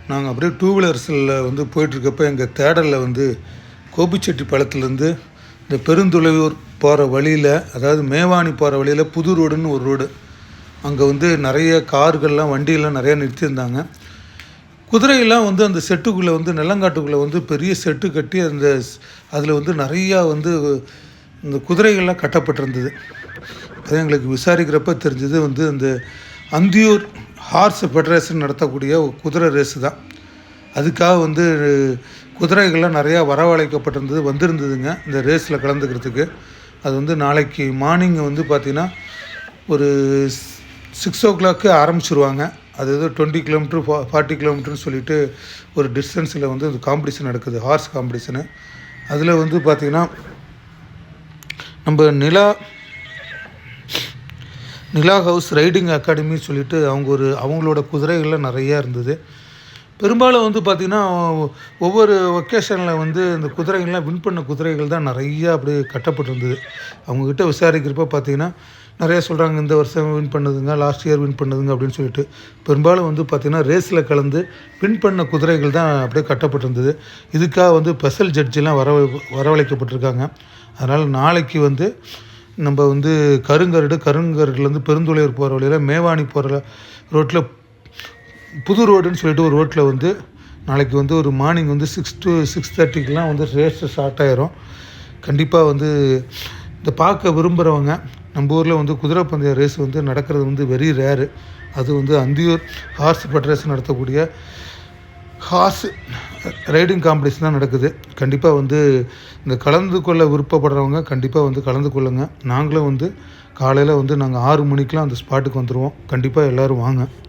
நாங்கள் அப்படியே டூ வீலர்ஸில் வந்து போயிட்டுருக்கப்போ எங்கள் தேடலில் வந்து கோபிச்செட்டிப்பாளையத்துலேருந்து இந்த பெருந்துளையூர் போகிற வழியில், அதாவது மேவாணி போகிற வழியில் புது ரோடுன்னு ஒரு ரோடு, அங்கே வந்து நிறைய கார்கள்லாம் வண்டியெல்லாம் நிறையா நிறுத்தியிருந்தாங்க. குதிரையெல்லாம் வந்து அந்த செட்டுக்குள்ளே வந்து நெல்லங்காட்டுக்குள்ளே வந்து பெரிய செட்டு கட்டி அதில் வந்து நிறையா வந்து இந்த குதிரைகள்லாம் கட்டப்பட்டிருந்தது. அது எங்களுக்கு விசாரிக்கிறப்ப தெரிஞ்சது வந்து அந்த அந்தியூர் ஹார்ஸ் ஃபெடரேஷன் நடத்தக்கூடிய குதிரை ரேஸு தான். அதுக்காக வந்து குதிரைகள்லாம் நிறையா வரவழைக்கப்பட்டிருந்தது, வந்திருந்ததுங்க இந்த ரேஸில் கலந்துக்கிறதுக்கு. அது வந்து நாளைக்கு மார்னிங் வந்து பார்த்திங்கன்னா ஒரு 6 o'clock ஆரம்பிச்சிருவாங்க. அது ஏதோ 20 கிலோமீட்டர் 40 கிலோமீட்டர்னு சொல்லிட்டு ஒரு டிஸ்டன்ஸில் வந்து அந்த காம்படிஷன் நடக்குது, ஹார்ஸ் காம்படிஷனு. அதில் வந்து பார்த்திங்கன்னா நம்ம நிலா ஹவுஸ் ரைடிங் அகாடமின்னு சொல்லிட்டு அவங்களோட குதிரைகள்லாம் நிறையா இருந்தது. பெரும்பாலும் வந்து பார்த்திங்கன்னா ஒவ்வொரு ஒகேஷனில் வந்து இந்த குதிரைகள்லாம் வின் பண்ண குதிரைகள் தான் நிறையா அப்படியே கட்டப்பட்டிருந்தது. அவங்கக்கிட்ட விசாரிக்கிறப்ப பார்த்திங்கன்னா நிறையா சொல்கிறாங்க, இந்த வருஷம் வின் பண்ணுதுங்க, லாஸ்ட் இயர் வின் பண்ணுதுங்க அப்படின்னு சொல்லிட்டு. பெரும்பாலும் வந்து பார்த்திங்கன்னா ரேஸில் கலந்து வின் பண்ண குதிரைகள் தான் அப்படியே கட்டப்பட்டிருந்தது. இதுக்காக வந்து ஸ்பெஷல் ஜட்ஜெலாம் வரவழைக்கப்பட்டிருக்காங்க. அதனால் நாளைக்கு வந்து நம்ம வந்து கருங்கருடுலேருந்து பெருந்துளையூர் போகிற வழியில் மேவாணி போகிற ரோட்டில் புது ரோடுன்னு சொல்லிட்டு ஒரு ரோட்டில் வந்து நாளைக்கு வந்து ஒரு மார்னிங் வந்து 6 to 6:30 வந்து ரேஸ் ஸ்டார்ட் ஆகிரும். கண்டிப்பாக வந்து இந்த பார்க்க விரும்புகிறவங்க, நம்ம ஊரில் வந்து குதிரை பந்தய ரேஸ் வந்து நடக்கிறது வந்து வெரி ரேரு. அது வந்து அந்தியூர் ஹார்ஸ் ஃபெடரேஷன் நடத்தக்கூடிய ஹார்ஸ் ரைடிங் காம்படிஷன் தான் நடக்குது. கண்டிப்பாக வந்து இந்த கலந்து கொள்ள விருப்பப்படுறவங்க கண்டிப்பாக வந்து கலந்து கொள்ளுங்க. நாங்களும் வந்து காலையில் வந்து நாங்கள் 6 மணிக்கெலாம் அந்த ஸ்பாட்டுக்கு வந்துடுவோம். கண்டிப்பாக எல்லோரும் வாங்க.